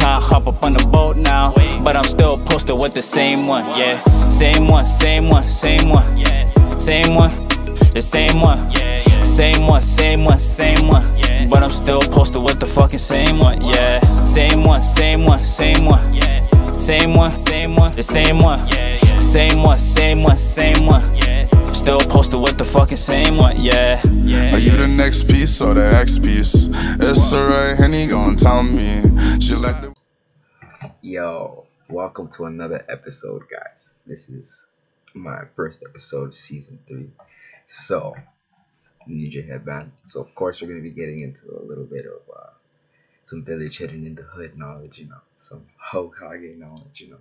Try to hop up on the boat now, but I'm still posted with the same one, yeah. Same one, same one, same one. Same one, the same one. Same one, same one, same one. But I'm still posted with the fucking same one, yeah. Same one, same one, same one. Same one, same one, the same one. Same one, same one, same one. Still posted with the fucking same one, yeah. Are you the next piece or the X piece? It's alright, Henny gon' tell me. She like the... Yo, welcome to another episode, guys. This is my first episode of season 3. So, you need your headband. So, of course, we're going to be getting into a little bit of some village hidden in the hood knowledge, you know. Some Hokage knowledge, you know.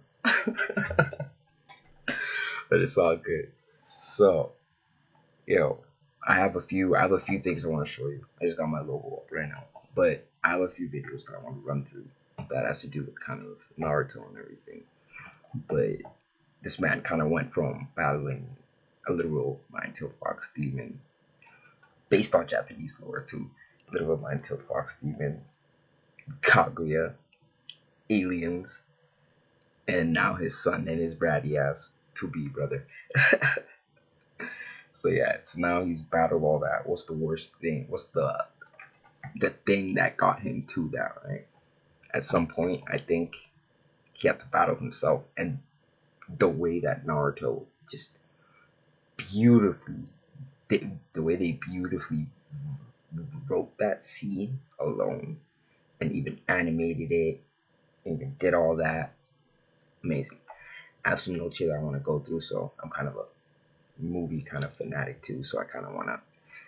But it's all good. So, yo, I have a few things I want to show you. I just got my logo up right now. But I have a few videos that I want to run through that has to do with kind of Naruto and everything. But this man kind of went from battling a literal nine-tailed fox demon, based on Japanese lore, to literal nine-tailed fox demon, Kaguya, aliens, and now his son and his bratty ass to-be brother. So yeah, it's now he's battled all that. What's the worst thing? What's the thing that got him to that, right? At some point, I think he had to battle himself, and the way that Naruto just beautifully, the way they beautifully wrote that scene alone, and even animated it, and even did all that, amazing. I have some notes here that I want to go through, so I'm kind of a movie kind of fanatic too, so I kind of want to,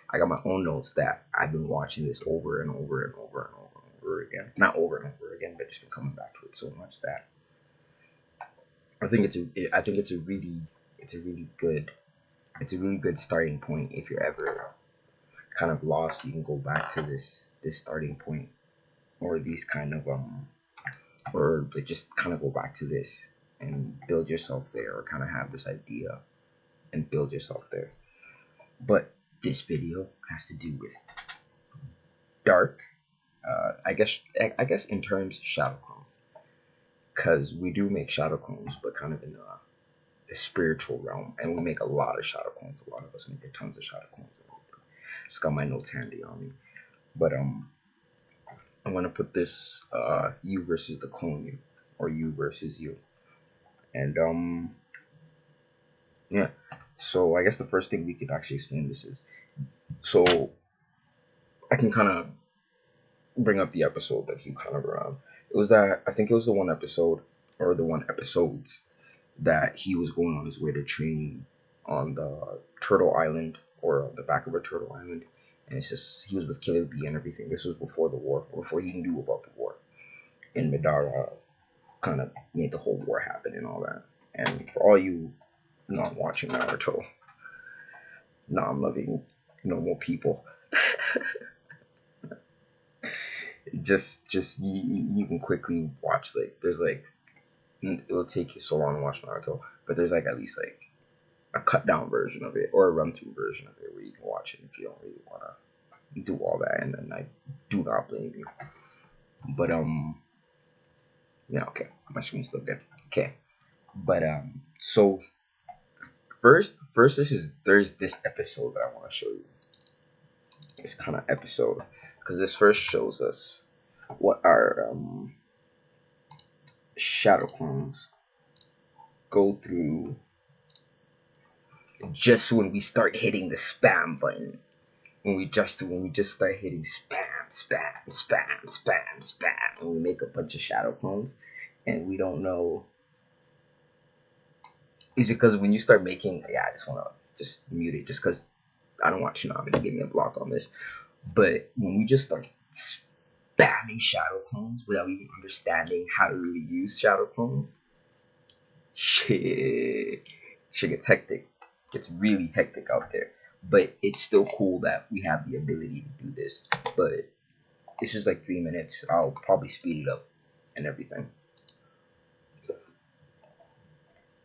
I got my own notes that I've been watching this over and over and over and over and over again. Not over and over again, but just been coming back to it so much that I think it's a really good starting point. If you're ever kind of lost, you can go back to this starting point, or these kind of or just kind of go back to this and build yourself there, or kind of have this idea and build yourself there. But this video has to do with dark, I guess in terms shadow clones, because we do make shadow clones, but kind of in the spiritual realm, and we make a lot of shadow clones. A lot of us make tons of shadow clones. Just got my notes handy on me, but I'm gonna put this you versus the clone you, or you versus you, and yeah. So I guess the first thing we could actually explain this is, so I can kind of bring up the episode that you kind of around. It was that, I think it was the one episode, or the one episodes, that he was going on his way to training on the Turtle Island, or the back of a Turtle Island, and it's just, he was with Killer Bee and everything. This was before the war, or before he knew about the war, and Madara kind of made the whole war happen and all that. And for all you not watching Naruto, non-loving normal people, just you can quickly watch, like, there's like, it'll take you so long to watch Naruto, but there's like at least like a cut down version of it, or a run through version of it, where you can watch it if you don't really want to do all that. And then I do not blame you, but yeah, okay, my screen's still good, okay. But so first there's this episode that I want to show you. This kind of episode, because this first shows us what our shadow clones go through just when we start hitting the spam button. When we just start hitting spam, and we make a bunch of shadow clones, and we don't know. It's because when you start making, yeah, I just want to just mute it, just because I don't want Tsunami to give me a block on this. But when we just start spamming shadow clones without even understanding how to really use shadow clones, shit gets hectic. Gets really hectic out there. But it's still cool that we have the ability to do this. But it's just like 3 minutes. I'll probably speed it up and everything.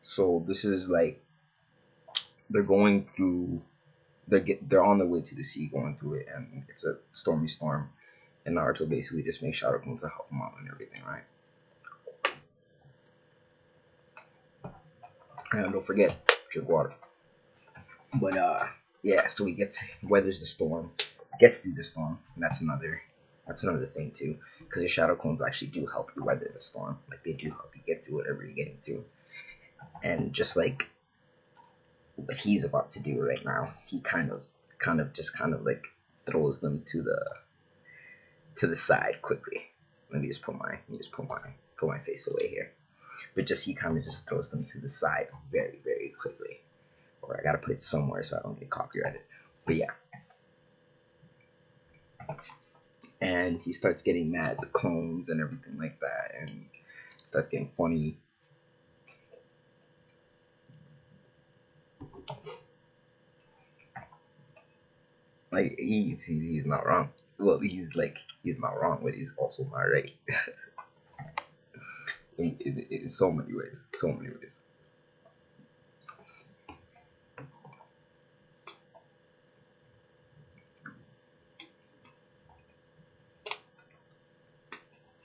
So this is like, they're going through, they're on their way to the sea, going through it, and it's a stormy storm, and Naruto basically just makes shadow clones to help him out and everything, right? And don't forget, drink water. But yeah, so he weathers the storm, gets through the storm, and that's another thing too, because your shadow clones actually do help you weather the storm. Like they do help you get through whatever you're getting through. And just like what he's about to do right now, he kind of like throws them to the side quickly. Let me just put my face away here. But just he kind of just throws them to the side very, very quickly. Or I gotta put it somewhere so I don't get copyrighted. But yeah. And he starts getting mad at the clones and everything like that, and starts getting funny. Like he's not wrong. Well, he's not wrong, but he's also not right. In so many ways, so many ways.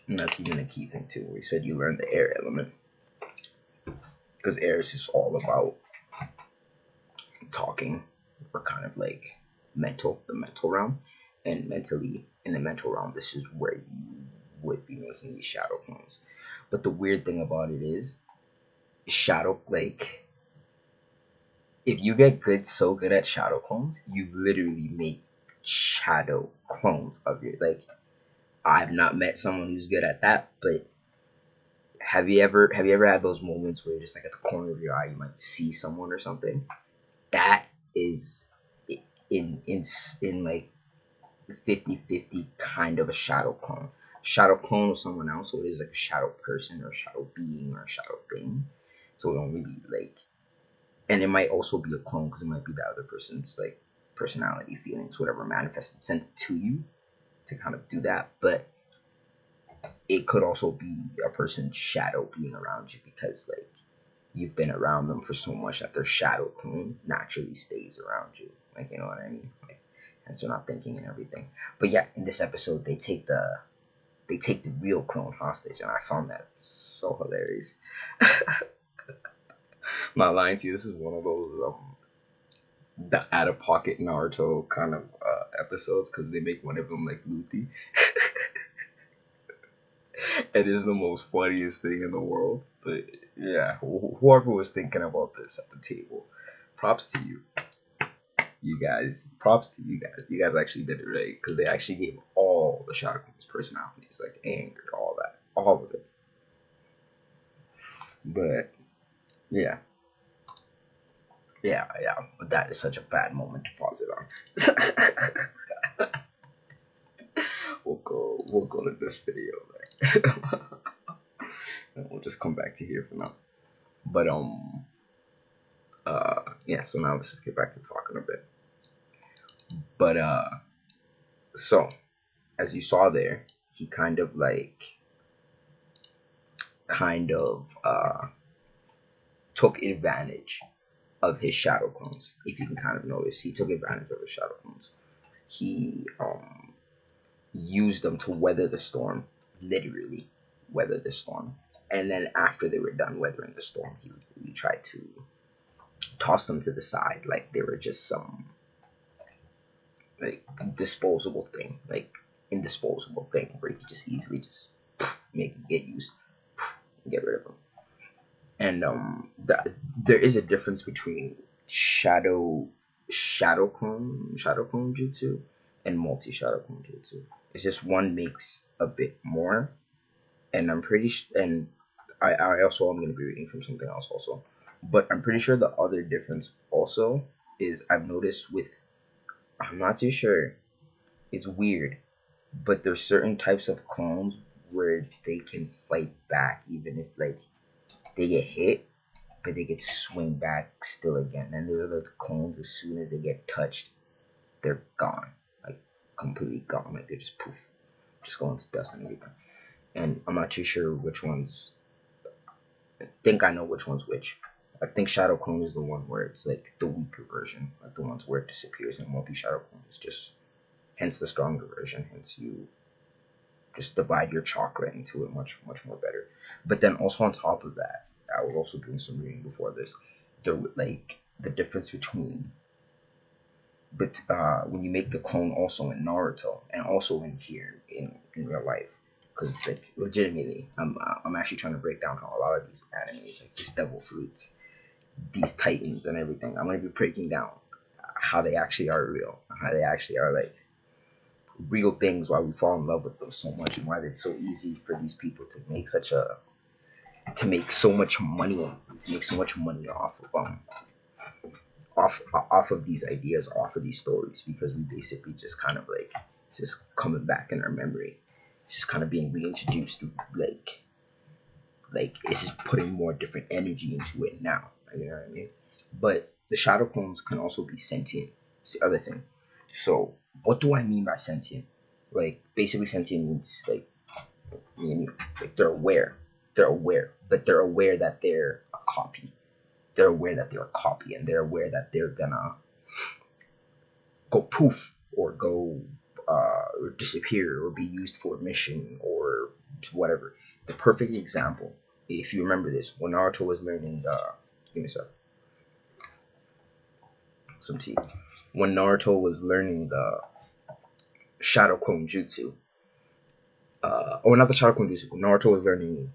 And that's even a key thing too. Where he said you learn the air element, because air is just all about talking, or kind of like the mental realm, and mentally in the mental realm, this is where you would be making these shadow clones. But the weird thing about it is, shadow like if you get so good at shadow clones, you literally make shadow clones of your like. I've not met someone who's good at that, but have you ever had those moments where you're just like at the corner of your eye you might see someone or something? That is in like 50-50 kind of a shadow clone. Shadow clone of someone else, so it is like a shadow person or a shadow being or a shadow thing. So it don't really like, and it might also be a clone because it might be the other person's like personality, feelings, whatever manifested, sent to you to kind of do that. But it could also be a person's shadow being around you because like you've been around them for so much that their shadow clone naturally stays around you. Like, you know what I mean? Like, and so not thinking and everything. But yeah, in this episode they take the real clone hostage, and I found that so hilarious. Not lying to you, this is one of those the out of pocket Naruto kind of episodes, because they make one of them like Luffy. It is the most funniest thing in the world. But yeah, whoever was thinking about this at the table, props to you. You guys, props to you guys. You guys actually did it right, because they actually gave all the Shadow Clone's personalities, like anger, all that, all of it. But yeah, yeah. But that is such a bad moment to pause it on. We'll go to this video, right? And we'll just come back to here for now. But yeah. So now let's just get back to talking a bit. But so as you saw there, he kind of took advantage of his shadow clones. If you can kind of notice, he took advantage of his shadow clones. He used them to weather the storm, literally weather the storm. And then after they were done weathering the storm, he tried to toss them to the side like they were just some like disposable thing, like indisposable thing where you could just easily just get used, get rid of them. And there is a difference between shadow clone jutsu and multi shadow clone jutsu. It's just one makes a bit more, and and I also am going to be reading from something else also, but I'm pretty sure the other difference also is I've noticed with, I'm not too sure, it's weird, but there's certain types of clones where they can fight back even if like they get hit, but they get swing back still again. And there are the clones, as soon as they get touched, they're gone, like completely gone, like they're just poof, just going to dust and everything. And I'm not too sure which ones. I think I know which one's which. I think Shadow Clone is the one where it's like the weaker version, like the ones where it disappears, and Multi Shadow Clone is just hence the stronger version. Hence you just divide your chakra into it much more better. But then also on top of that, I was also doing some reading before this. There like the difference between, but when you make the clone also in Naruto and also in here in real life, because like legitimately, I'm actually trying to break down how a lot of these animes, like these devil fruits, these titans and everything, I'm gonna be breaking down how they actually are real, how they actually are like real things, why we fall in love with them so much, and why it's so easy for these people to make such a to make so much money off of off of these ideas, off of these stories, because we basically just kind of like it's just coming back in our memory. It's just kind of being reintroduced to like it's just putting more different energy into it now. You know what I mean? But the shadow clones can also be sentient. It's the other thing. So what do I mean by sentient? Like basically sentient means like like they're aware. They're aware, but they're aware that they're a copy. They're aware that they're a copy, and they're aware that they're gonna go poof or go or disappear or be used for a mission or whatever. The perfect example, if you remember this, when Naruto was learning give me some tea. When Naruto was learning the Shadow Clone Jutsu, or not the Shadow Clone Jutsu, Naruto was learning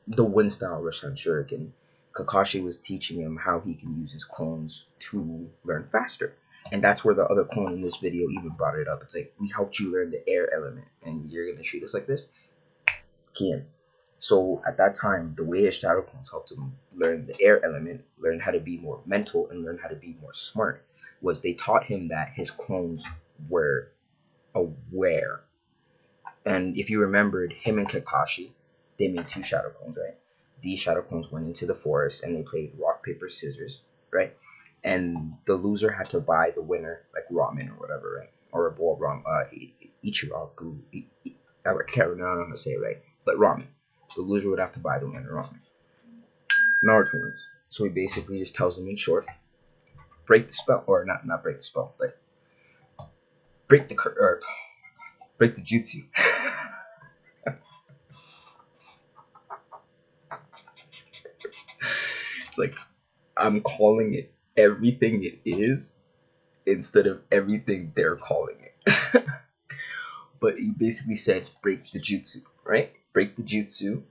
the Wind style Rasen Shuriken. Kakashi was teaching him how he can use his clones to learn faster. And that's where the other clone in this video even brought it up. It's like, we helped you learn the air element, and you're going to treat us like this? Kian. So at that time, the way his shadow clones helped him learn the air element, learn how to be more mental, and learn how to be more smart, was they taught him that his clones were aware. And if you remembered, him and Kakashi, they made two shadow clones, right? These shadow clones went into the forest and they played rock, paper, scissors, right? And the loser had to buy the winner, like ramen or whatever, right? Or a bowl of ramen, ichiraku, I can't remember how to say it right, but ramen. The loser would have to buy the winner ramen. Naruto wins. So he basically just tells him in short, break the spell, or not break the spell, but break the jutsu. It's like, I'm calling it everything it is instead of everything they're calling it. But he basically says break the jutsu, right? Break the jutsu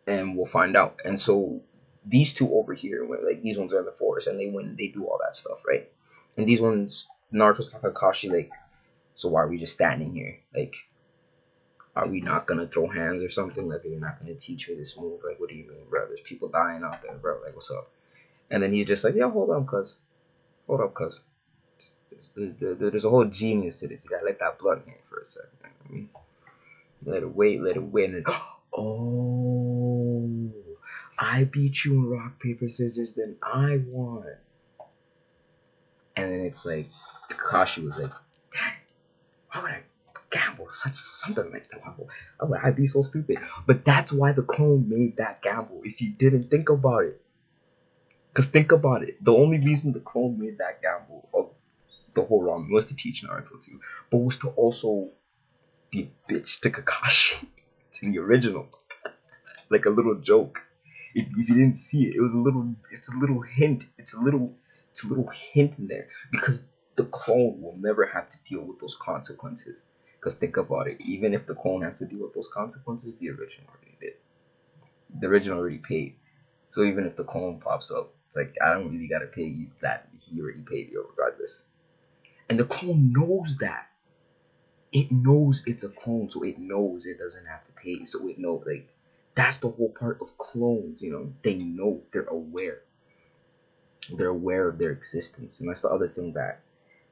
and we'll find out. And so these two over here, like these ones are in the forest and they win, they do all that stuff, right? And these ones, Naruto's Kakashi, like, so why are we just standing here? Like, are we not gonna throw hands or something? Like, are you not gonna teach me this move? Like, what do you mean, bro? There's people dying out there, bro. Like, what's up? And then he's just like, yeah, hold up, cuz. Hold up, cuz. There's a whole genius to this. You gotta let that blood hit for a second. You know what I mean? Let it wait, and then, oh, I beat you in rock, paper, scissors, then I won. And then it's like, Kakashi was like, dang, why would I gamble something like that? Why would I be so stupid? But that's why the clone made that gamble. If you didn't think about it, because think about it, the only reason the clone made that gamble of the whole ramen was to teach Naruto too, but was to also be a bitch to Kakashi, to the original, like a little joke. If you didn't see it, it's a little hint. It's a little hint in there because the clone will never have to deal with those consequences. Because think about it, even if the clone has to deal with those consequences, the original already did. The original already paid. So even if the clone pops up, it's like, I don't really gotta pay you that. He already paid you regardless. And the clone knows that. It knows it's a clone, so it knows it doesn't have to pay. So it knows, like, that's the whole part of clones, you know? They know, they're aware. They're aware of their existence. And that's the other thing that,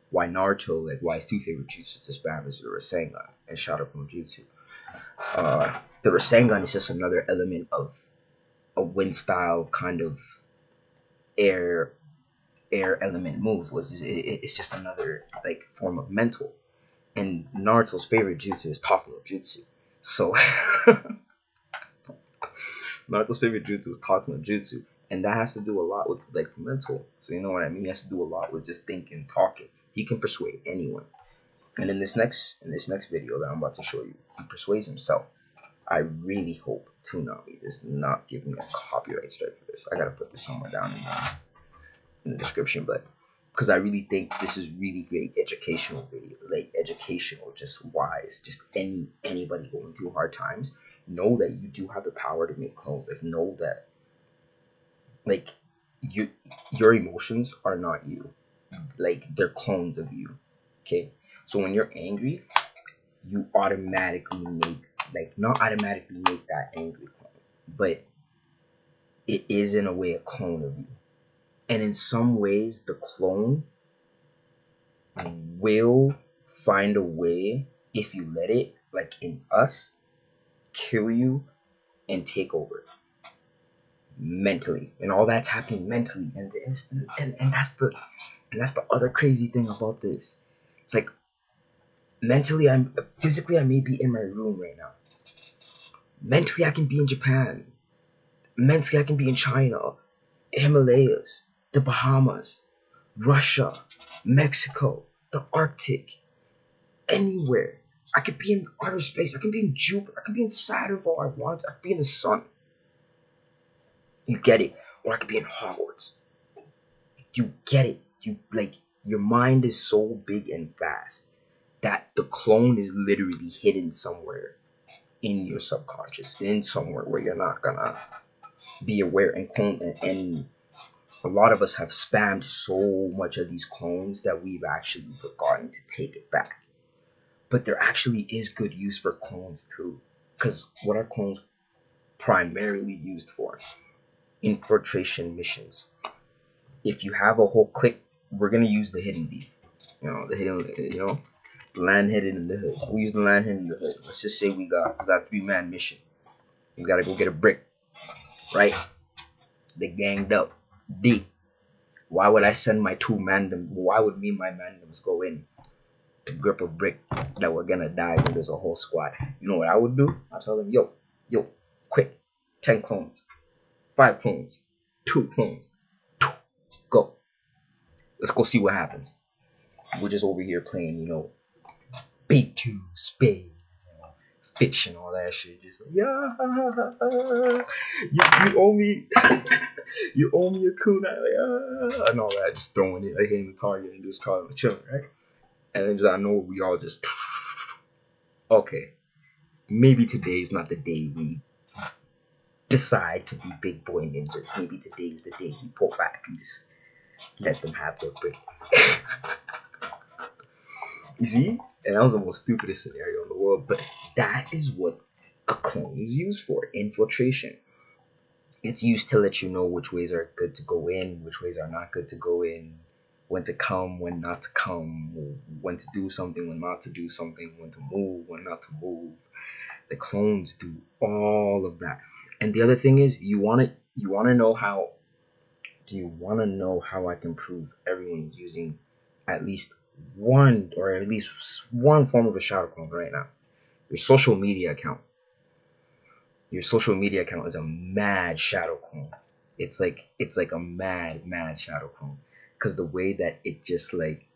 why Naruto, like, why his two favorite jutsus to spam is the Rasengan and Shadow Clone Jutsu. The Rasengan is just another element of a wind style kind of air element move. It's just another like form of mental. And Naruto's favorite jutsu is talknojutsu. So Naruto's favorite jutsu is talknojutsu, and that has to do a lot with like mental. So you know what I mean? He has to do a lot with just thinking, talking. He can persuade anyone. And in this next video that I'm about to show you, he persuades himself. I really hope Toonami does not give me a copyright strike for this. I gotta put this somewhere down in the description, but because I really think this is really great educational video, like educational, just wise, just anybody going through hard times, know that you do have the power to make clones. Like, know that, like, your emotions are not you, like, they're clones of you. Okay, so when you're angry, you automatically make, like, not automatically make that angry clone, but it is in a way a clone of you. And in some ways, the clone will find a way, if you let it, like in us, kill you and take over mentally. And all that's happening mentally. And that's the other crazy thing about this. It's like, mentally, physically I may be in my room right now. Mentally I can be in Japan. Mentally I can be in China, Himalayas, the Bahamas, Russia, Mexico, the Arctic, anywhere. I could be in outer space. I can be in Jupiter. I can be in Saturn if I want. I could be in the sun. You get it? Or I could be in Hogwarts. You get it? Your mind is so big and vast that the clone is literally hidden somewhere in your subconscious, in somewhere where you're not gonna be aware. And a lot of us have spammed so much of these clones that we've actually forgotten to take it back. But there actually is good use for clones too. Because what are clones primarily used for? Infiltration missions. If you have a whole clique, we're gonna use the hidden thief. The land hidden in the hood. We use the land hidden in the hood. Let's just say we got 3-man mission. We gotta go get a brick, right? They ganged up. D. Why would I send my 2-mandem? Why would me and my mandems go in to grip a brick that we're gonna die when there's a whole squad? You know what I would do? I'll tell them, yo, quick, 10 clones, 5 clones, 2 clones, go. Let's go see what happens. We're just over here playing, big 2 spades, fiction, all that shit. Just like, yeah, you owe me, you owe me a kunai, like, and all that. Just throwing it, like, hitting the target and just calling it chilling, right? And then I know we all just, okay, maybe today is not the day we decide to be big boy ninjas. Maybe today is the day we pull back and just let them have their break. You see? And that was the most stupidest scenario in the world, but that is what a clone is used for, infiltration. It's used to let you know which ways are good to go in, which ways are not good to go in, when to come, when not to come, when to do something, when not to do something, when to move, when not to move. The clones do all of that. And the other thing is, you want to know how. Do you want to know how I can prove everyone's using at least one form of a shadow clone right now? Your social media account. Your social media account is a mad shadow clone. It's like a mad shadow clone. Because the way that it just like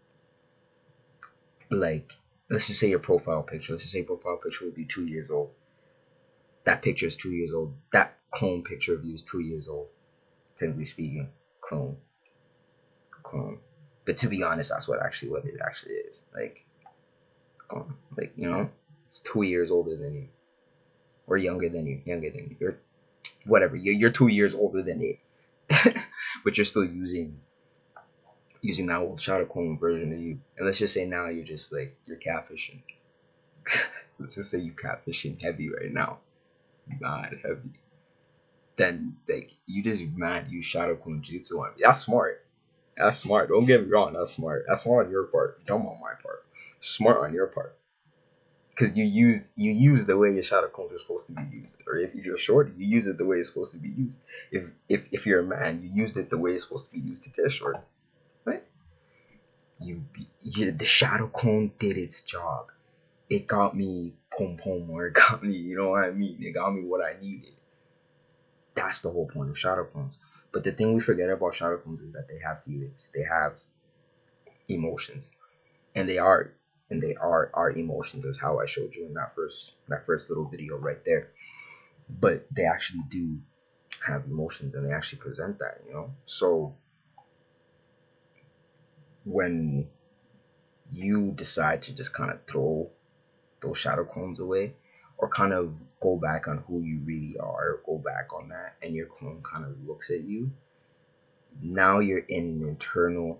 let's just say your profile picture. Let's just say profile picture would be 2 years old. That picture is 2 years old. That clone picture of you is 2 years old. Technically speaking, clone. But to be honest, that's what it actually is. Like, it's 2 years older than you, or younger than you. You're whatever. You're 2 years older than it, but you're still using that old shadow clone version of you. And let's just say now you're just like, you're catfishing. Let's just say you catfishing heavy right now, mad heavy. Then like you just mad you shadow clone jutsu on me. That's smart. That's smart. Don't get me wrong. That's smart. That's smart on your part. Don't on my part. Smart on your part. Because you use the way your shadow clones are supposed to be used. Or if you're short, you use it the way it's supposed to be used. If you're a man, you use it the way it's supposed to be used to get short. Right? The shadow clone did its job. It got me pom pom, or it got me, you know what I mean? It got me what I needed. That's the whole point of shadow clones. But the thing we forget about shadow clones is that they have feelings. They have emotions. And they are our emotions, is how I showed you in that first little video right there. but they actually do have emotions and they actually present that, you know. So when you decide to just kind of throw those shadow clones away, or kind of go back on who you really are, go back on that, and your clone kind of looks at you, now you're in an internal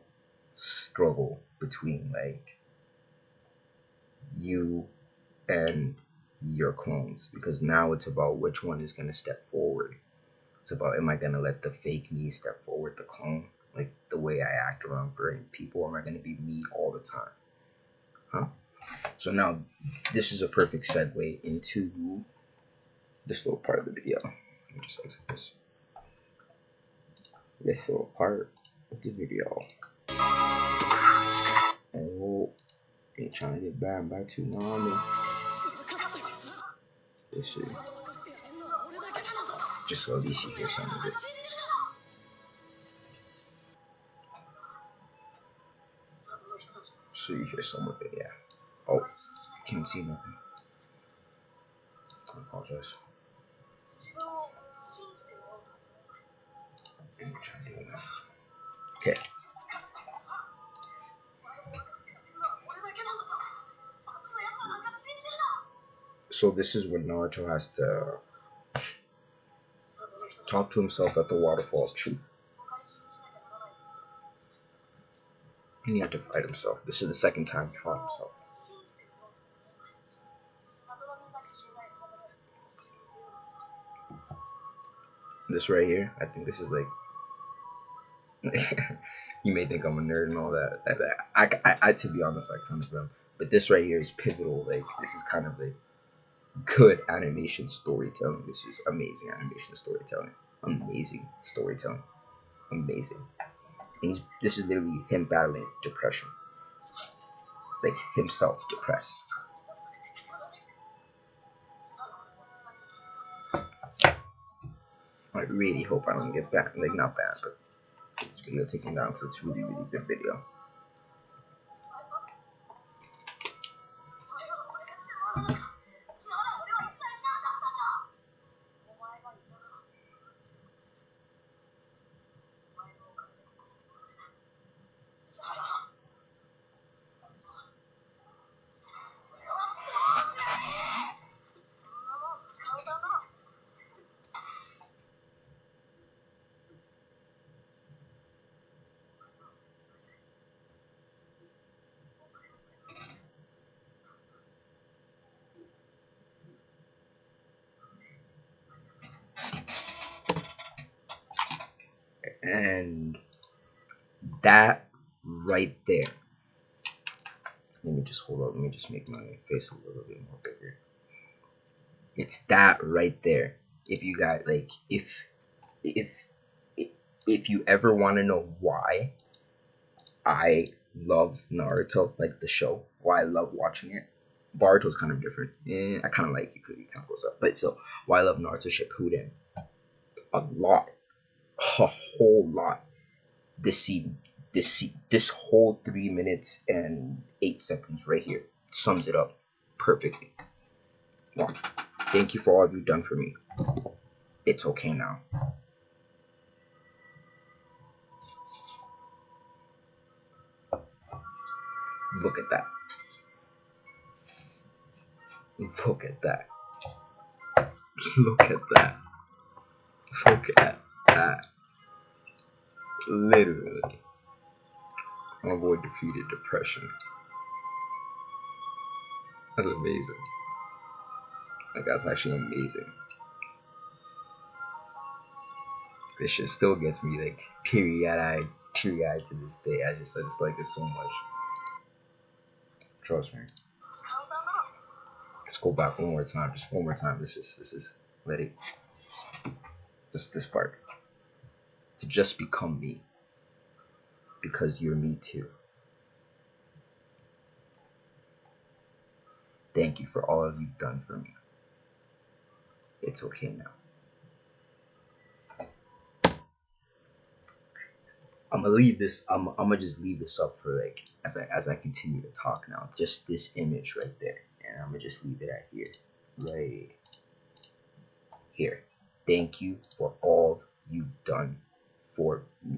struggle between like you and your clones, because now it's about which one is going to step forward. It's about, am I going to let the fake me step forward, the clone, like the way I act around certain people, or am I going to be me all the time? Huh? So now this is a perfect segue into this little part of the video. Let me just exit this little part of the video. Oh, ain't trying to get banned by too long. Let's see. Just so at least you hear some of it. So you hear some of it, yeah. Oh, can't see nothing. I apologize. Let me try doing that. Okay. So this is when Naruto has to talk to himself at the waterfall of truth. And he had to fight himself. This is the second time he fought himself. This right here, I think this is like you may think I'm a nerd and all that. I to be honest, I kind of am. But this right here is pivotal. Like, this is kind of like good animation storytelling. This is amazing animation storytelling. Amazing storytelling. Amazing. And this is literally him battling depression. Like, himself depressed. I really hope I don't get banned. Like, not banned, but this video taken down because it's a really, really good video. And that right there. Let me just hold up. Let me just make my face a little bit more bigger. It's that right there. If you guys like, if you ever want to know why I love Naruto, like the show, why I love watching it. Boruto's kind of different. I kind of like it because he kind of goes up. But so, why I love Naruto Shippuden a lot, a whole lot. This whole 3 minutes and 8 seconds right here sums it up perfectly. Well, thank you for all you've done for me. It's okay now. Look at that. Look at that. Look at that. Look at that. Literally. Avoid defeated depression. That's amazing. Like, that's actually amazing. This shit still gets me like teary-eyed to this day. I just like it so much. Trust me. Let's go back one more time. Just one more time. This is let it. Just this part. To just become me. Because you're me too. Thank you for all you've done for me. It's okay now. I'm gonna leave this. I'm gonna just leave this up for like as I continue to talk now. Just this image right there, and I'm gonna just leave it at here, right Here, thank you for all you've done for me.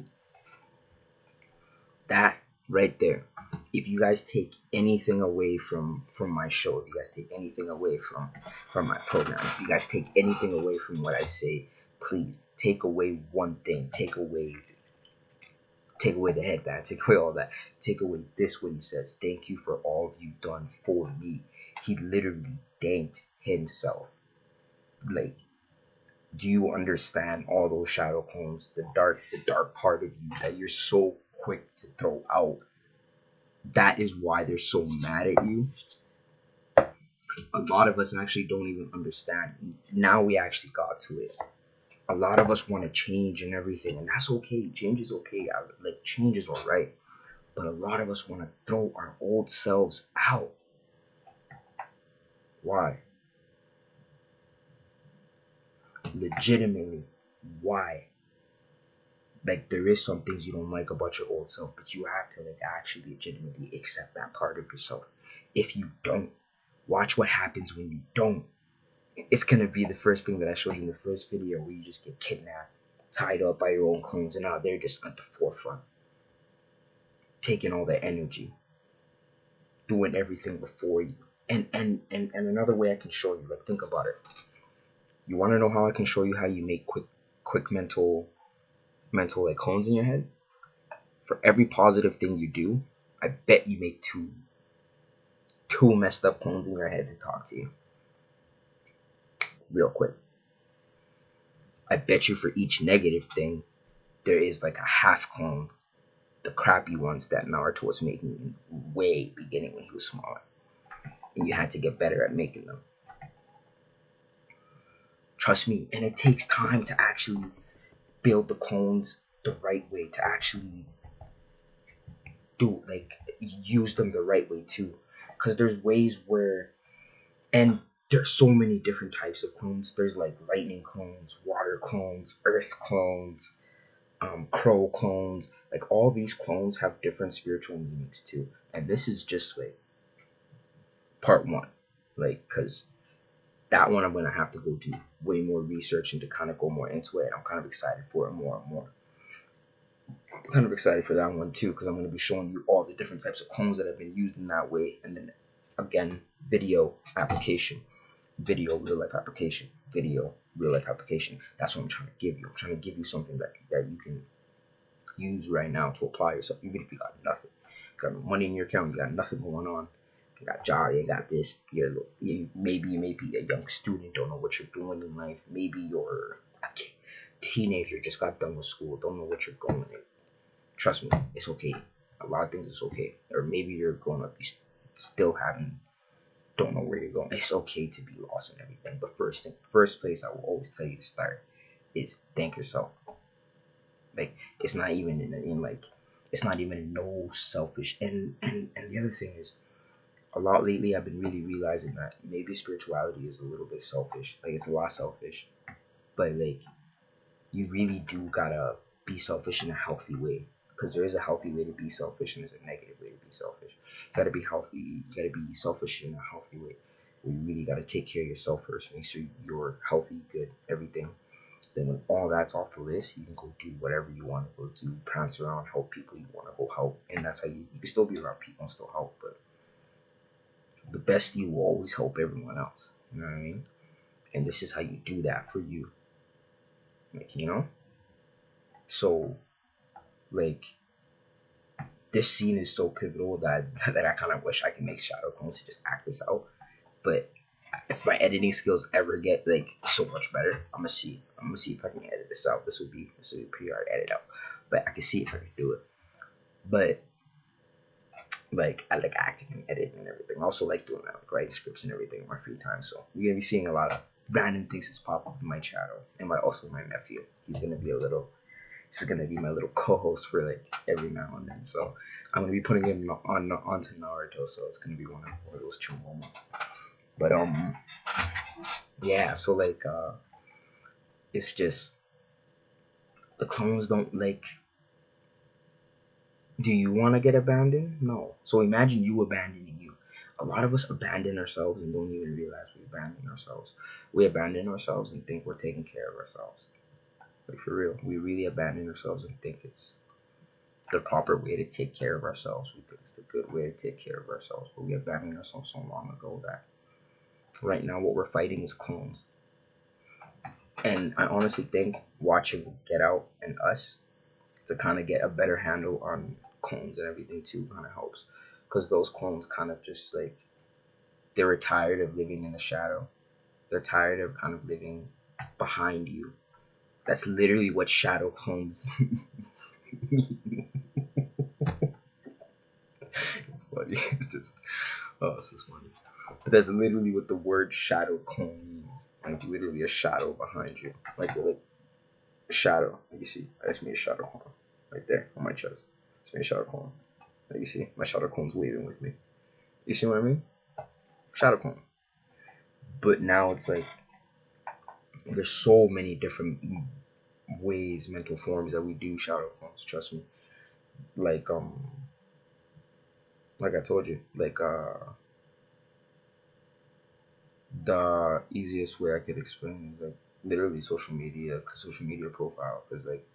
That right there. If you guys take anything away from my show, if you guys take anything away from my program, if you guys take anything away from what I say, please take away one thing. Take away the headband, take away all that. Take away this, what he says. Thank you for all you've done for me. He literally thanked himself. Like, do you understand all those shadow clones, the dark part of you that you're so quick to throw out? That is why they're so mad at you. A lot of us actually don't even understand. Now we actually got to it. A lot of us want to change and everything, and that's okay. Change is okay. Like, change is alright. But a lot of us want to throw our old selves out. Why? Legitimately, why? Like, there is some things you don't like about your old self, but you have to like actually legitimately accept that part of yourself. If you don't, watch what happens when you don't. It's gonna be the first thing that I showed you in the first video, where you just get kidnapped, tied up by your own clones, and now they're just at the forefront, taking all the energy, doing everything before you. And another way I can show you, like, think about it. You want to know how I can show you how you make quick mental like clones in your head? For every positive thing you do, I bet you make two messed up clones in your head to talk to you. Real quick. I bet you for each negative thing, there is like a half clone, the crappy ones that Naruto was making in way beginning when he was smaller. And you had to get better at making them. Trust me, and it takes time to actually build the clones the right way, to actually use them the right way too. Because there's ways where, and there's so many different types of clones. There's like lightning clones, water clones, earth clones, crow clones. Like, all these clones have different spiritual meanings too. And this is just like part one. Like, because that one I'm going to have to go do way more research and to kind of go more into it. I'm kind of excited for it more and more. I'm kind of excited for that one too, because I'm going to be showing you all the different types of clones that have been used in that way. And then again, video application, video real life application, video real life application. That's what I'm trying to give you. I'm trying to give you something that you can use right now to apply yourself, even if you got nothing. You got no money in your account, you got nothing going on. You got a job, you got this. Maybe you may be a young student, don't know what you're doing in life. Maybe you're a teenager, just got done with school, don't know what you're going in. Trust me, it's okay. A lot of things is okay. Or maybe you're grown up, you still don't know where you're going. It's okay to be lost and everything. But first place I will always tell you to start is thank yourself. Like, it's not even it's not even no selfish. And the other thing is, a lot lately I've been really realizing that maybe spirituality is a little bit selfish. Like, it's a lot selfish. But like, you really do gotta be selfish in a healthy way. Because there is a healthy way to be selfish and there's a negative way to be selfish. You gotta be healthy, you gotta be selfish in a healthy way. You really gotta take care of yourself first. Make sure you're healthy, good, everything. Then when all that's off the list, you can go do whatever you want to go do, prance around, help people you want to go help. And that's how you can still be around people and still help, but the best you will always help everyone else. You know what I mean? And this is how you do that for you. Like, So, like, this scene is so pivotal that I kind of wish I could make shadow clones to just act this out. But if my editing skills ever get like so much better, I'm gonna see if I can edit this out. This would be pretty hard to edit out, but I can see if I can do it. But like, I like acting and editing and everything. I also like doing that, like writing scripts and everything in my free time. So you're gonna be seeing a lot of random things that's pop up in my channel. And also my nephew. This is gonna be my little co-host for like every now and then. So I'm gonna be putting him onto Naruto. So it's gonna be one of those chill moments. But yeah. So like it's just the clones don't like. Do you want to get abandoned? No. So imagine you abandoning you. A lot of us abandon ourselves and don't even realize we abandon ourselves. We abandon ourselves and think we're taking care of ourselves. Like, for real, we really abandon ourselves and think it's the proper way to take care of ourselves. We think it's the good way to take care of ourselves, but we abandoned ourselves so long ago that right now what we're fighting is clones. And I honestly think watching Get Out and Us to kind of get a better handle on clones and everything too kind of helps, because those clones kind of just like, they're tired of living in the shadow. They're tired of kind of living behind you. That's literally what shadow clones. It's funny. It's just, oh, this is funny. But that's literally what the word shadow clone means. Like, literally a shadow behind you. Like a shadow. Like, you see, I just made a shadow clone right there on my chest. Just made a shadow clone. Like, you see, my shadow clone's waving with me. You see what I mean? Shadow clone. But now it's like, there's so many different ways, mental forms that we do shadow clones. Trust me. Like I told you, like the easiest way I could explain is like literally social media profile, because like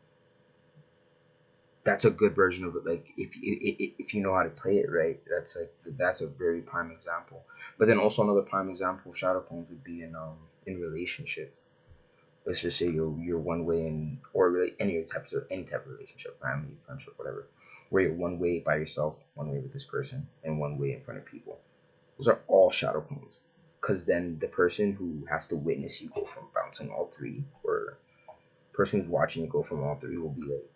that's a good version of it. Like, if you know how to play it right, that's a very prime example. But then also another prime example of shadow clones would be in relationship. Let's just say you're one way in, or really any type of relationship, family, friendship, whatever, where you're one way by yourself, one way with this person, and one way in front of people. Those are all shadow clones, because then the person who has to witness you go from bouncing all three, or person who's watching you go from all three, will be like,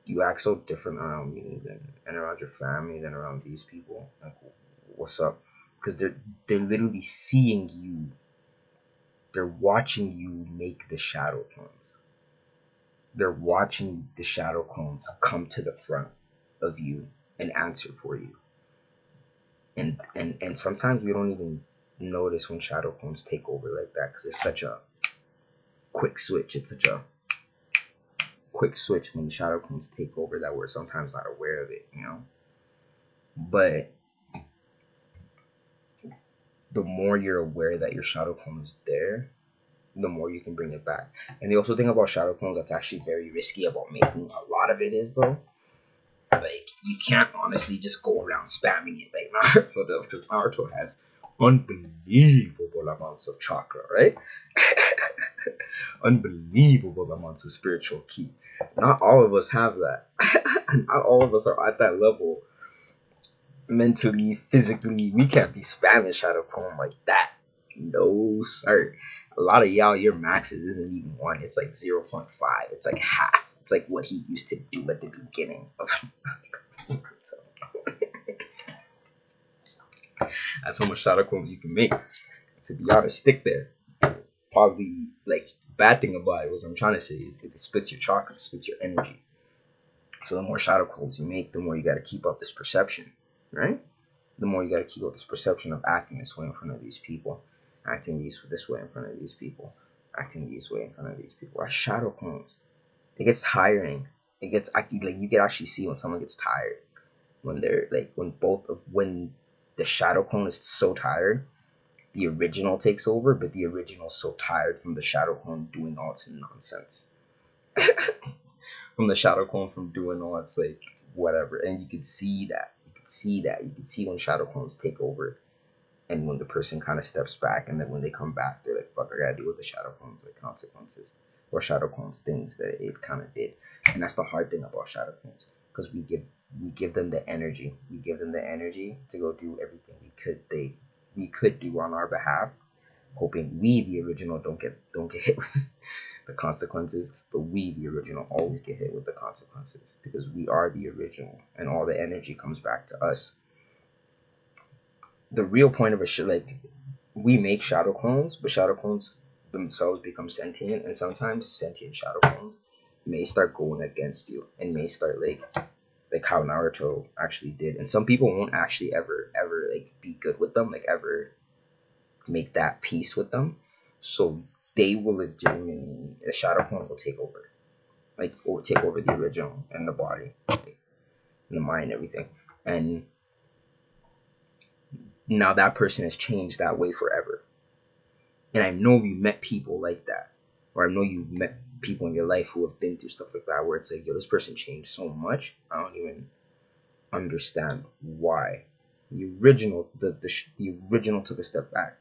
you act so different around me and around your family than around these people. Like, what's up? Because they're literally seeing you. They're watching you make the shadow clones. They're watching the shadow clones come to the front of you and answer for you. And sometimes we don't even notice when shadow clones take over like that, because it's such a quick switch. It's such a quick switch when the shadow clones take over that we're sometimes not aware of it, you know? But the more you're aware that your shadow clone is there, the more you can bring it back. And the also thing about shadow clones that's actually very risky about making a lot of it is, though, like, you can't honestly just go around spamming it like Naruto does, because Naruto has unbelievable amounts of chakra, right? Unbelievable amounts of spiritual ki. Not all of us have that. Not all of us are at that level mentally, physically. We can't be spamming shadow clone like that. No, sir. A lot of y'all, your maxes isn't even 1. It's like 0.5. It's like half. It's like what he used to do at the beginning of That's how much shadow clones you can make. To be honest, stick there. Probably, like, bad thing about it, what I'm trying to say is it splits your chakra, it splits your energy. So the more shadow clones you make, the more you got to keep up this perception, right? The more you got to keep up this perception of acting this way in front of these people, acting this way in front of these people, acting this way in front of these people. Are shadow clones. It gets tiring. It gets like you can actually see when someone gets tired, when they're like when the shadow clone is so tired, the original takes over, but the original's so tired from the shadow clone doing all its nonsense. From the shadow clone from doing all its like whatever, and you can see that. You can see when shadow clones take over, and when the person kind of steps back, and then when they come back, they're like, "Fuck, I gotta deal with the shadow clones like consequences, or shadow clones things that it kind of did." And that's the hard thing about shadow clones, because we give them the energy. We give them the energy to go do everything we could do on our behalf, hoping we, the original, don't get hit with the consequences. But we, the original, always get hit with the consequences, because we are the original, and all the energy comes back to us. The real point of a shit, like, we make shadow clones, but shadow clones themselves become sentient, and sometimes sentient shadow clones may start going against you, and may start like how Naruto actually did. And some people won't actually ever like be good with them, like ever make that peace with them. So they will legitimately, the shadow clone will take over, like, or take over the original and the body, like, and the mind, everything. And Now that person has changed that way forever. And I know you met people like that, or I know you met people in your life who have been through stuff like that, where it's like, yo, this person changed so much, I don't even understand why. The original, the original took a step back.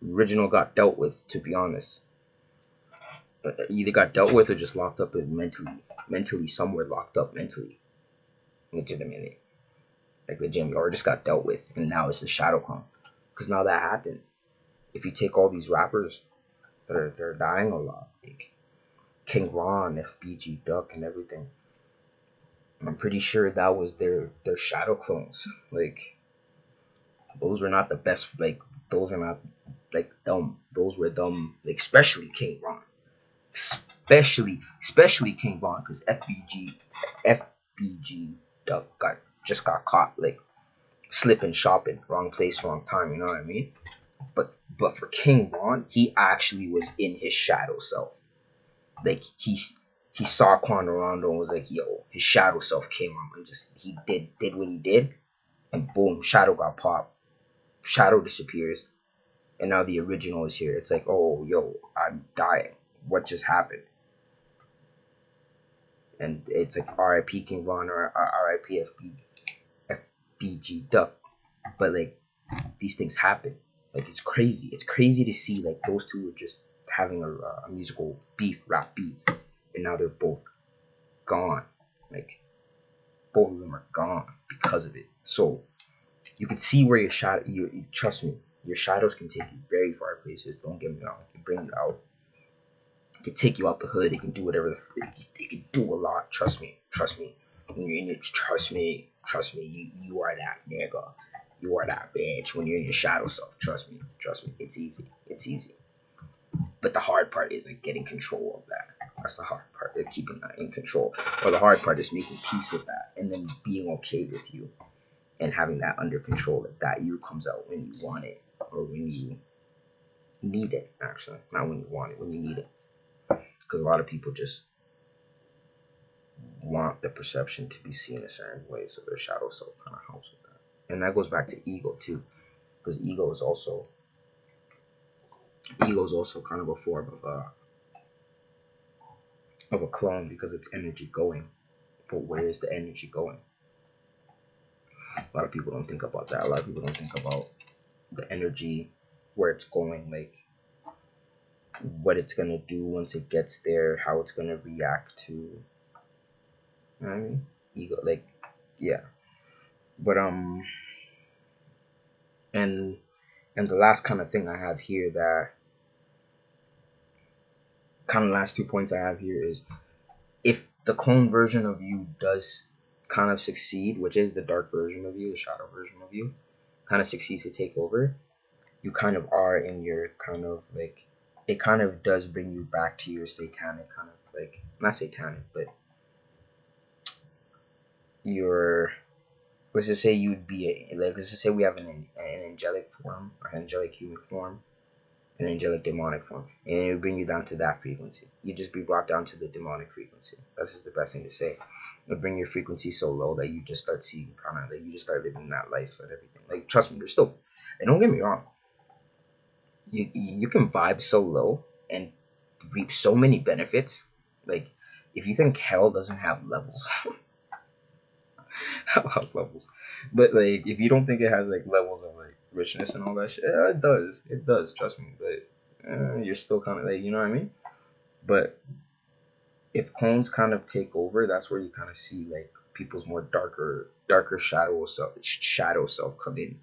The original got dealt with, to be honest. Either got dealt with or just locked up mentally somewhere, locked up mentally, legitimately, like legitimately, or just got dealt with, and now it's the shadow clone. Because now that happens. If you take all these rappers that they're dying a lot, like King Ron, FBG Duck, and everything, I'm pretty sure that was their shadow clones. Like those were not the best. Like those are not like dumb. Those were dumb. Like especially King Ron, especially King Von, because FBG Duck just got caught like slipping, shopping, wrong place, wrong time. You know what I mean? But for King Von, he actually was in his shadow self. Like he saw Quando Rondo and was like, yo, his shadow self came on and just he did what he did, and boom, shadow got popped. Shadow disappears, and now the original is here. It's like, oh, yo, I'm dying. What just happened? And it's like R.I.P. King Von or R.I.P. FBG Duck. But like these things happen. Like it's crazy. It's crazy to see like those two were just having a musical rap beef, and now they're both gone. Like both of them are gone because of it. So you can see where your shadow. You trust me, your shadows can take you very far places. Don't get me wrong. It can bring you out. It can take you out the hood. It can do whatever. It can do a lot. Trust me. Trust me. When you're in it, trust me. Trust me. You are that nigga. You are that bitch when you're in your shadow self. Trust me. Trust me. It's easy. It's easy. But the hard part is like getting control of that. That's the hard part. Like keeping that in control. Or the hard part is making peace with that and then being okay with you and having that under control. Like that you comes out when you want it or when you need it. Actually, not when you want it, when you need it. Because a lot of people just want the perception to be seen a certain way, so their shadow self kind of helps with that. And that goes back to ego too, because ego is also kind of a form of a clone because it's energy going. But where is the energy going? A lot of people don't think about that. A lot of people don't think about the energy, where it's going, like what it's gonna do once it gets there, how it's gonna react to. You know what I mean? Ego, like, yeah. But and the last kind of thing I have here, that kind of last 2 points I have here is, if the clone version of you does kind of succeed, which is the dark version of you, the shadow version of you, kind of succeeds to take over, you kind of are in your kind of like, it kind of does bring you back to your satanic kind of like, not satanic, but your, let's just say you'd be like, let's just say we have an angelic form, or an angelic human form, an angelic demonic form, and it would bring you down to that frequency. You'd just be brought down to the demonic frequency. That's just the best thing to say. It would bring your frequency so low that you just start seeing kind of like, you just start living that life and everything. Like, trust me, you're still, and don't get me wrong, you can vibe so low and reap so many benefits. Like, if you think hell doesn't have levels, hell has levels. But like, if you don't think it has like levels of like richness and all that shit, yeah, it does. It does. Trust me. But you're still kind of like, you know what I mean. But if clones kind of take over, that's where you kind of see like people's more darker shadow self come in.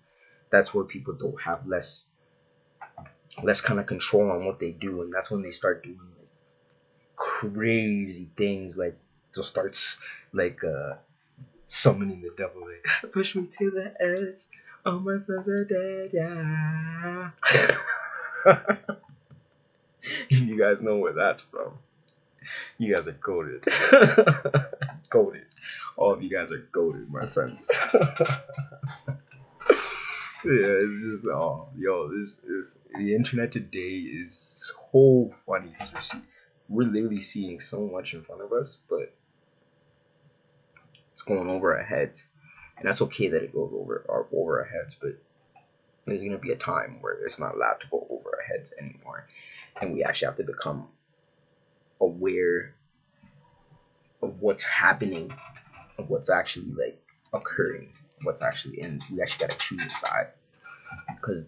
That's where people don't have less kind of control on what they do, and that's when they start doing like crazy things, like just starts like summoning the devil, like push me to the edge, all my friends are dead, yeah. You guys know where that's from. You guys are goated. Goated. All of you guys are goated, my friends. Yeah, it's just, oh, yo, this the internet today is so funny because we're literally seeing so much in front of us, but it's going over our heads, and that's okay that it goes over our heads. But There's going to be a time where it's not allowed to go over our heads anymore, and we actually have to become aware of what's happening, of what's actually like occurring, what's actually in. We actually got to choose a side, because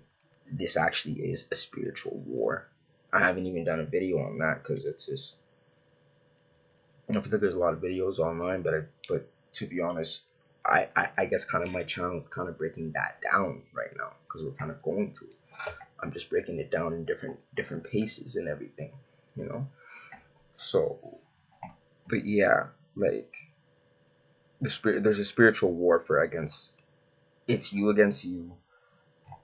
this actually is a spiritual war. I haven't even done a video on that because it's just, I feel like there's a lot of videos online, but to be honest, I guess kind of my channel is kind of breaking that down right now because we're kind of going through it. I'm just breaking it down in different paces and everything, you know. So, but yeah, like there's a spiritual warfare against. It's you against you,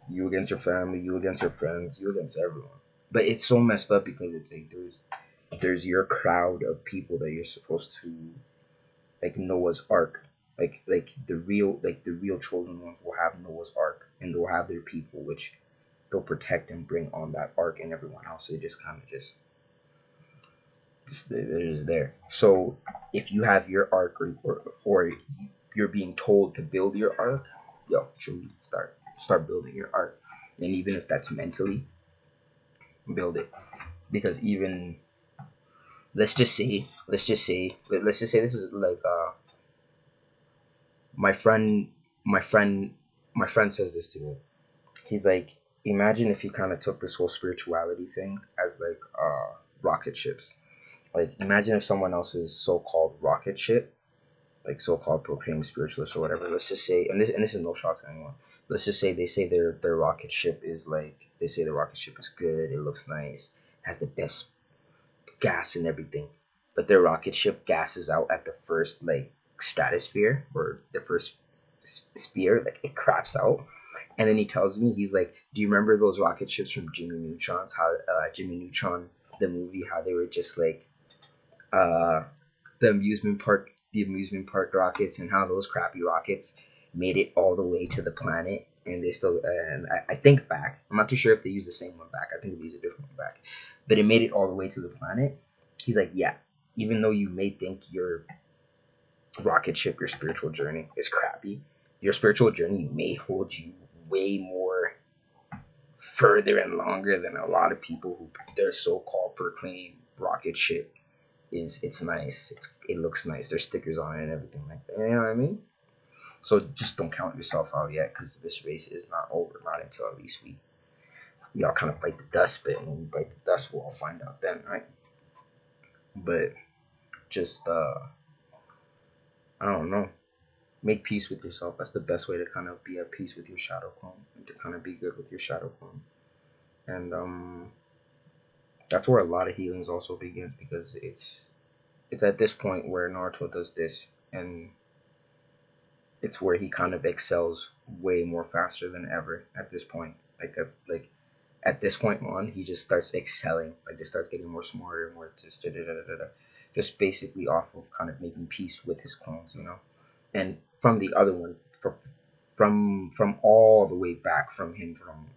you against your family, you against your friends, you against everyone. But it's so messed up because it's like there's your crowd of people that you're supposed to, like Noah's Ark. Like the real chosen ones will have Noah's Ark, and they'll have their people which they'll protect and bring on that ark, and everyone else they just kind of just they're just there. So if you have your ark, or you're being told to build your ark, yo, should start building your ark. And even if that's mentally, build it. Because even let's just say this is like my friend my friend my friend says this to me. He's like, imagine if you kind of took this whole spirituality thing as like rocket ships. Like imagine if someone else's so-called rocket ship, like so-called proclaimed spiritualist or whatever, let's just say, and this is no shot to anyone, let's just say they say their rocket ship is like, they say the rocket ship is good, it looks nice, has the best gas and everything, but their rocket ship gasses out at the first like stratosphere, or the first sphere, like it craps out. And then he tells me, he's like, do you remember those rocket ships from Jimmy Neutron's, how Jimmy Neutron, the movie, how they were just like uh the amusement park rockets, and how those crappy rockets made it all the way to the planet, and they still, and I think back, I'm not too sure if they used the same one back, I think they used a different one back, but it made it all the way to the planet. He's like, yeah, even though you may think your rocket ship, your spiritual journey is crappy, your spiritual journey may hold you way more further and longer than a lot of people who their so-called proclaimed rocket ship is. It's nice, it looks nice, there's stickers on it and everything like that, you know what I mean? So just don't count yourself out yet, because this race is not over, not until at least we all kind of bite the dust bit, and when we bite the dust we'll all find out then, right? But just I don't know, make peace with yourself. That's the best way to kind of be at peace with your shadow clone, and to kind of be good with your shadow clone. And that's where a lot of healings also begins, because it's at this point where Naruto does this, and it's where he kind of excels way more faster than ever at this point. Like at this point on, he just starts excelling. Like they start getting more smarter, more just basically off of kind of making peace with his clones, you know. And from the other one, from all the way back from him, from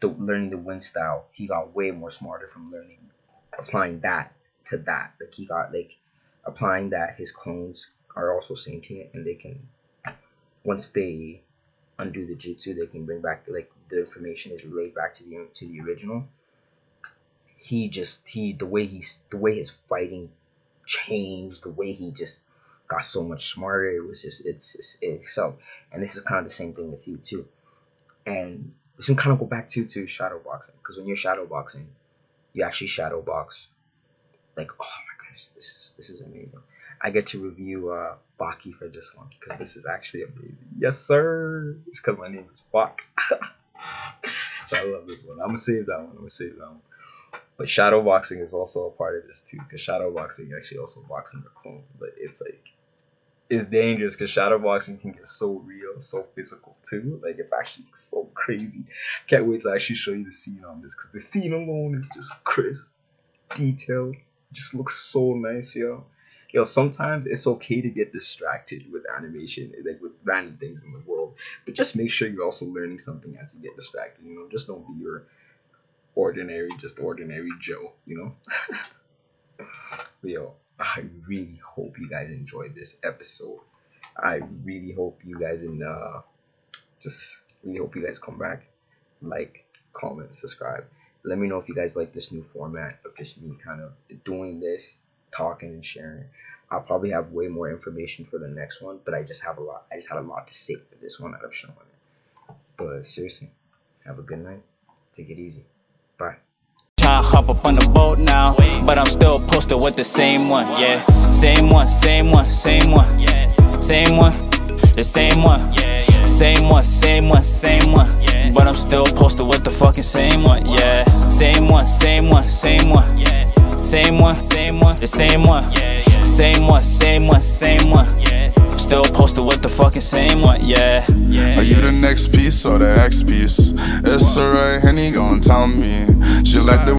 learning the wind style, he got way more smarter from applying that to that. Like he got like applying that, his clones are also sentient, and they can, once they undo the jutsu, they can bring back, like the information is relayed back to the original. The way his fighting changed, the way he just got so much smarter. It was just it excelled. And this is kind of the same thing with you too. And this can kind of go back to shadow boxing, because when you're shadow boxing, you actually shadow box. Like, oh my goodness, this is amazing. I get to review Baki for this one, because this is actually amazing. Yes, sir. It's because my name is Bak. So I love this one. I'm gonna save that one. But shadow boxing is also a part of this too, because shadow boxing actually also boxing the clone. But it's like, it's dangerous, because shadow boxing can get so real, so physical too. Like it's actually so crazy. Can't wait to actually show you the scene on this, because the scene alone is just crisp, detailed, just looks so nice, yo. Yo, sometimes it's okay to get distracted with animation, like with random things in the world, but just make sure you're also learning something as you get distracted. You know, just don't be your ordinary Joe. You know. But yo, I really hope you guys enjoyed this episode. I really hope you guys just really hope you guys come back. like, comment, subscribe. Let me know if you guys like this new format of just me kind of doing this, talking and sharing. I'll probably have way more information for the next one, but I just had a lot to say for this one out of showing it. But seriously, have a good night. Take it easy. Bye. Try to hop up on the boat now, but I'm still posted with the same one, yeah. Same one, same one, same one. Same one, the same one. Same one, same one, same one. But I'm still posted with the fucking same one, yeah. Same one, same one, same one. Same one, the same one. Same one, same one, same one. Still posted with the fucking same one, yeah. Are you the next piece or the X piece? It's alright, Henny gon' tell me. She like the